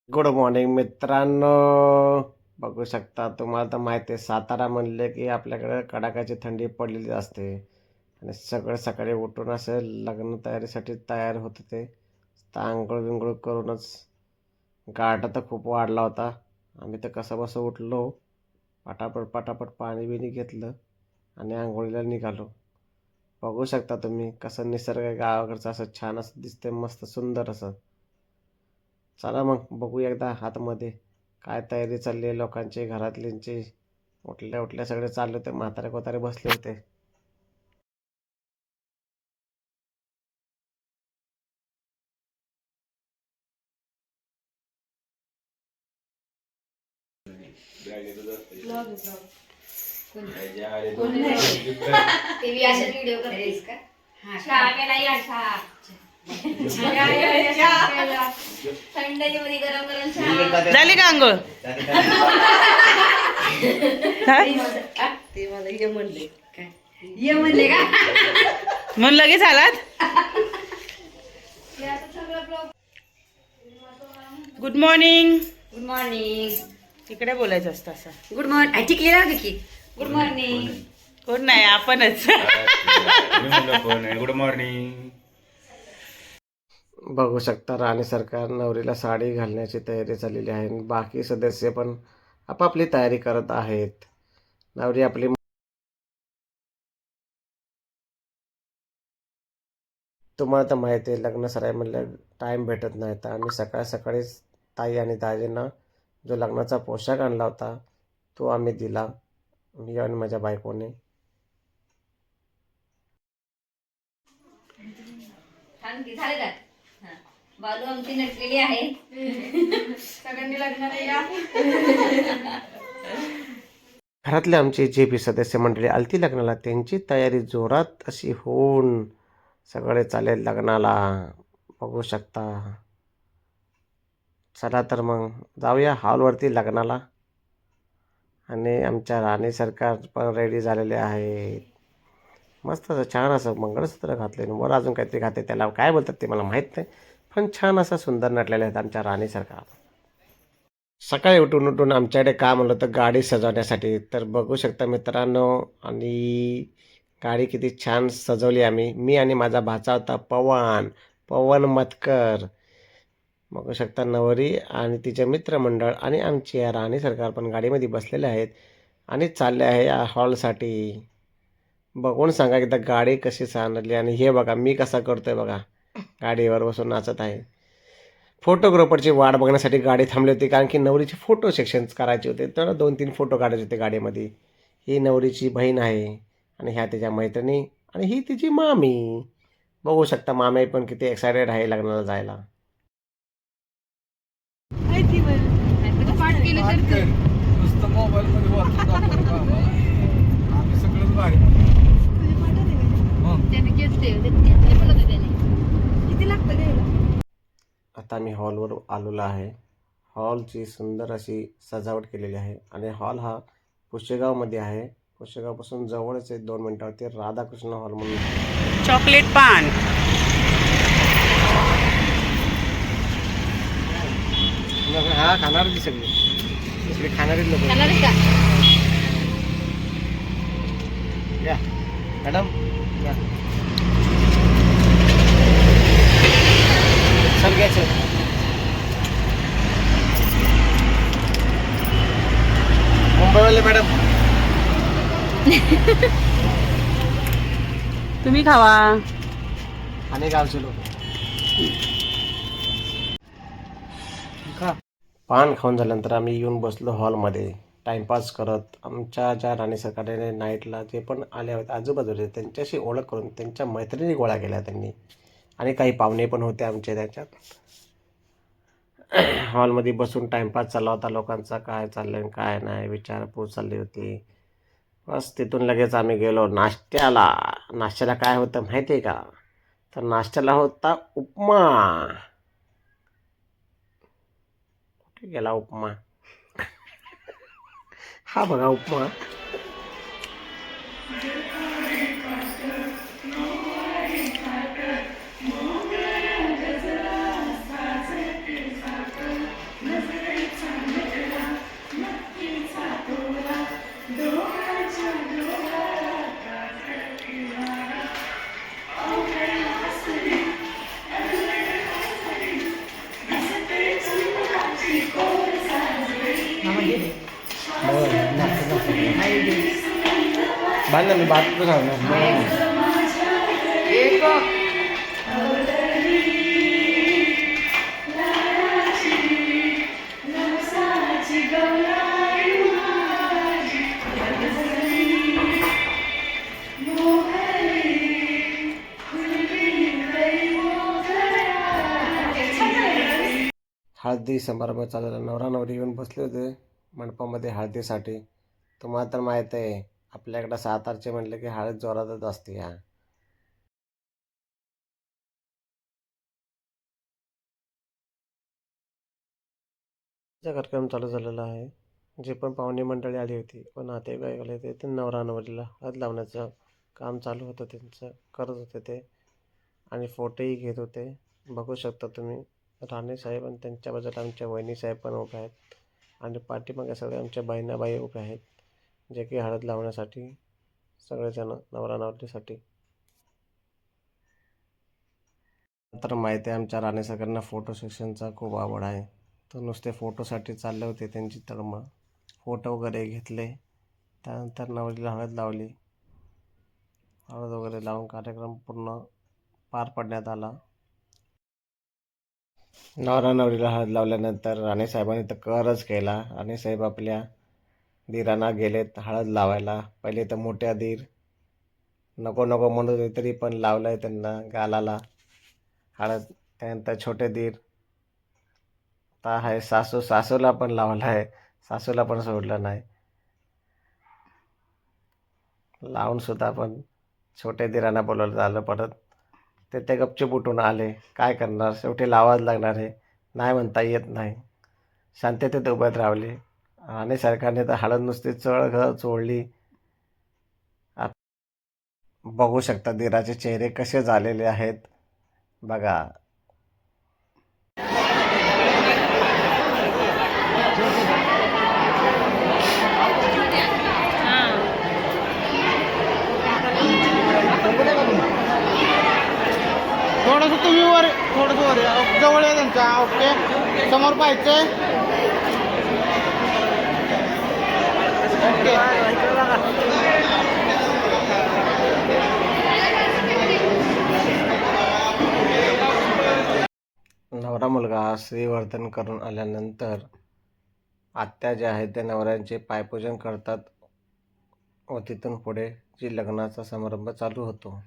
Good morning मित्रांनो. बघू शकता, तुम्हाला तर माहिती आहे सातारा म्हणले की आपल्याकडे कडाक्याची थंडी पडलेली असते आणि सगळे सकाळी उठून असे लग्न तयारीसाठी तयार होत होते. तर आंघोळ विंघोळ करूनच गारठा तर खूप वाढला होता. आम्ही तर कसं बसं उठलो, पटापट पटापट पाणी बिणी घेतलं आणि आंघोळीला निघालो. बघू शकता तुम्ही कसं निसर्ग गावाकडचं असं छान असं दिसते, मस्त सुंदर असं. चला मग बघू एकदा आतमध्ये काय तयारी चालली आहे लोकांची, घरातल्यांची. उठल्या उठल्या सगळे चालले होते, म्हातारे कोतारे बसले होते. टीव्ही अशा व्हिडिओ करतेस का? थंडीमध्ये गरम गरम चहा. झाली का आंघोळ? ते मला ये म्हणले काय? ये म्हणले का? म्हणून लगेच आलात? Good morning. Good morning. तिकडे बोलायचं असतं असं. Good morning. ऐकली राहते की गुड मॉर्निंग. कोण नाही, आपणच. Good morning. बघू शकता राणी सरकार नवरीला साडी घालण्याची तयारी चाललेली आहे आणि बाकी सदस्य पण आपापली तयारी करत आहेत. नवरी आपली तुम्हाला तर माहिती आहे लग्न सराई म्हणलं टाईम भेटत नाही, तर आम्ही सकाळ सकाळीच ताई आणि दाजींना जो लग्नाचा पोशाख आणला होता तो आम्ही दिला, मी आणि माझ्या बायकोने. छान की झाले का? हा. बालू आमची नटलेली आहे. सगळ्यांनी लग्नाला या. घरातले आमचे जे बी सदस्य मंडळी आलती लग्नाला, त्यांची तयारी जोरात अशी होऊन सगळे चालेल लग्नाला. बघू शकता. चला तर मग जाऊया हॉलवरती लग्नाला. आणि आमच्या राणी सरकार पण रेडी झालेले आहेत. मस्त असं छान असं मंगळसूत्र घातले, वर अजून काहीतरी घातले, त्याला काय बोलतात ते मला माहीत नाही, पण छान असं सुंदर नटलेले आहेत आमच्या राणी सरकार. सकाळी उठून उठून आमच्याकडे काम आलं होतं गाडी सजवण्यासाठी. तर बघू शकता मित्रांनो, आणि गाडी किती छान सजवली आम्ही. मी आणि माझा भाचा होता पवन पवन मतकर. बघू शकता नवरी आणि तिचे मित्रमंडळ आणि आमची राणी सरकार पण गाडीमध्ये बसलेले आहेत आणि चालले आहे या हॉलसाठी. बघून सांगा एकदा गाडी कशी चालली. आणि हे बघा मी कसा करतोय बघा, गाडीवर बसून नाचत आहे. फोटोग्राफरची वाट बघण्यासाठी गाडी थांबली होती, कारण की नवरीचे फोटो सेक्शन्स करायचे होते, तर 2-3 फोटो काढायचे होते गाडीमध्ये. ही नवरीची बहीण आहे आणि ह्या तिच्या मैत्रिणी आणि ही तिची मामी. बघू शकता मामी पण किती एक्सायटेड आहे लग्नाला जायला. नुसतं मोबाईल मध्ये वाचून दाखवलं का आम्हाला? आम्ही सगळंच भारी. किती लागतं घ्यायला? आता मी हॉलवर आलेलो आहे. हॉलची सुंदर अशी सजावट केलेली आहे आणि हॉल हा पुशेगावमध्ये आहे. पुशेगावपासून जवळच आहे, 2 मिनिटावरती राधाकृष्ण हॉल म्हणून. चॉकलेट पान. हा खाणारच सगळी, दुसरी खाणारीच लोक. या मॅडम या, सर घ्यायचं. मुंबईवाले मॅडम. तुम्ही खावा. आणि गावचे लोक पान खाऊन झाल्यानंतर आम्ही येऊन बसलो हॉलमध्ये टाईमपास करत. आमच्या ज्या राणी सरकारने नाईटला जे पण आले होते आजूबाजूचे, त्यांच्याशी ओळख करून त्यांच्या मैत्रिणी गोळा केल्या त्यांनी, आणि काही पाहुणे पण होते आमचे त्याच्यात. हॉलमध्ये बसून टाईमपास चालला होता लोकांचा, काय चाललं आणि काय नाही विचारपूस चालली होती. बस तिथून लगेच आम्ही गेलो नाश्त्याला. नाश्त्याला काय होतं माहिती आहे का? तर नाश्त्याला होता उपमा. कुठे गेला उपमा? हा बघा उपमा. बांध मी बात कुठं सांगणार हळदी समारंभ चाललेला नवरा नवरी येऊन बसले होते मंडपामध्ये हळदीसाठी. तुम्हाला तर माहीत आहे आपल्याकडं सातारचे म्हटलं की हळद जोरातच असते. हा कार्यक्रम चालू झालेला आहे. जे पण पाहुणे मंडळी आली होती व नातेवाईक आले होते ते नवरा नवरीला हळद लावण्याचं काम चालू होतं, त्यांचं करत होते ते आणि फोटोही घेत होते. बघू शकता तुम्ही राणे साहेब आणि त्यांच्या बाजूला आमच्या वहिनी साहेब पण उभे आहेत आणि पाठीमागे सगळे आमच्या बहिणाबाई उभे आहेत, जे की हळद लावण्यासाठी सगळेजण नवरा नवरीसाठी. तर माहिती आहे आमच्या राणे सगळ्यांना फोटो सेक्शनचा खूप आवड आहे, तर नुसते फोटोसाठी चालले होते त्यांची तळमळ. फोटो वगैरे घेतले, त्यानंतर नवरीला हळद लावली. हळद वगैरे लावून कार्यक्रम पूर्ण पार पडण्यात आला. नवरा नवरीला हळद लावल्यानंतर राणे साहेबांनी तर करच केला. राणे साहेब आपल्या दीरांना गेलेत हळद लावायला. पहिले तर मोठ्या दीर नको नको म्हणत होते तरी पण लावलं त्यांना गालाला हळद. त्यानंतर छोटे दीर आता आहे सासू, सासूला पण लावला आहे, सासूला पण सोडलं नाही. लावून सुद्धा पण छोटे दीरांना बोलवलं झालं परत. ते गपचूप उठून आले. काय करणार, शेवटी लावाच लागणार आहे, नाही म्हणता येत नाही. शांततेत उभ्यात रावले आणि सरकारने तर हळद नुसती चोळली. बघू शकता दीराचे चेहरे कसे झालेले आहेत बघा. थोडंसं तुम्ही वर, थोडंसं वर या. जवळ या त्यांच्या. ओके, समोर पाहिजे. ओके. नवरा मुलगा श्रीवर्धन करून आल्यानंतर आत्या ज्या आहेत त्या नवऱ्यांचे पायपूजन करतात व तिथून पुढे जी लग्नाचा समारंभ चालू होतो.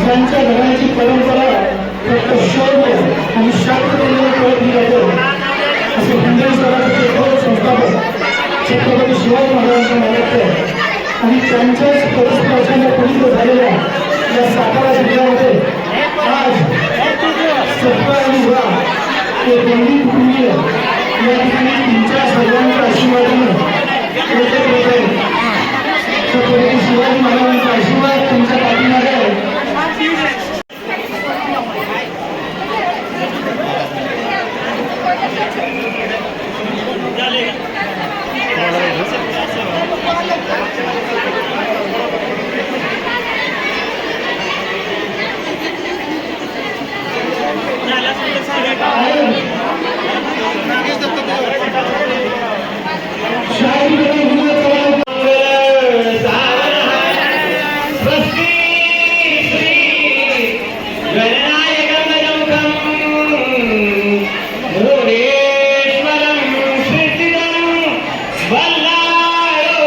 ज्यांच्या घराची परंपरा फक्त शौर्य आणि शांततेने ओळखली जाते असे हिंदवी स्वराज्याचे थोर संस्थापक छत्रपती शिवाजी महाराजांचे मालक आणि त्यांच्याच परिस्पर्शाने पवित्र झालेल्या या सातारा जिल्ह्यामध्ये आज सत्ता आणि विवाह हे दोन्ही कुटुंबीय या ठिकाणी तुमच्या सर्वांच्या आशीर्वादाने एकत्र होत आहे. छत्रपती शिवाजी महाराजांचा आशीर्वाद तुमच्या पाठीमागे आहे. Vallaro,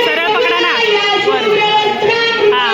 सरळ पकडा ना वर. हा.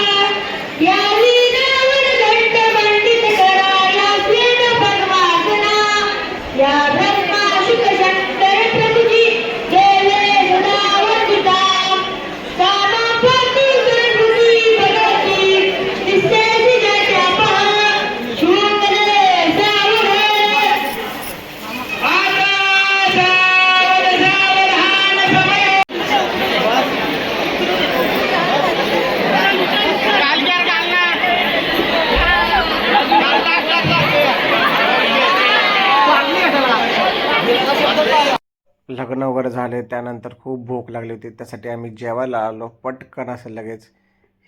लग्न वगैरे झाले त्यानंतर खूप भूक लागली होती, त्यासाठी आम्ही जेवायला आलो पटकन असं लगेच.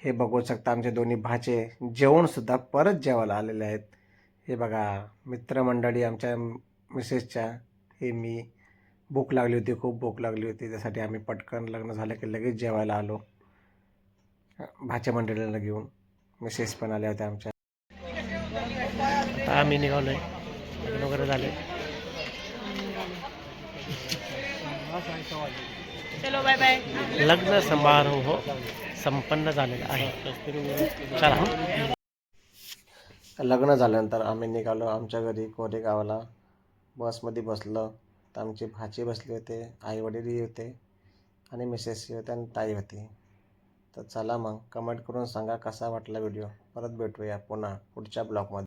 हे बघू शकता आमचे दोन्ही भाचे जेवणसुद्धा परत जेवायला आलेले आहेत. हे बघा मित्रमंडळी आमच्या मिसेसच्या, हे मी. भूक लागली होती, खूप भूक लागली होती, त्यासाठी आम्ही पटकन लग्न झालं की लगेच जेवायला आलो भाच्या मंडळीला घेऊन. मिसेस पण आल्या होत्या आमच्या. आता आम्ही निघालो आहे, लग्न वगैरे झाले. चलो बाय बाय. लग्न समारोह संपन्न झालेला आहे. चला. लग्न झाल्यानंतर आम्ही निघालो आमच्या घरी कोरेगावला. बसमध्ये बसलो तर आमचे भाचे बसले होते, आईवडीलही होते आणि मिसेसही होते आणि ताई होती. तर चला मग कमेंट करून सांगा कसा वाटला व्हिडिओ. परत भेटूया पुन्हा पुढच्या ब्लॉगमध्ये.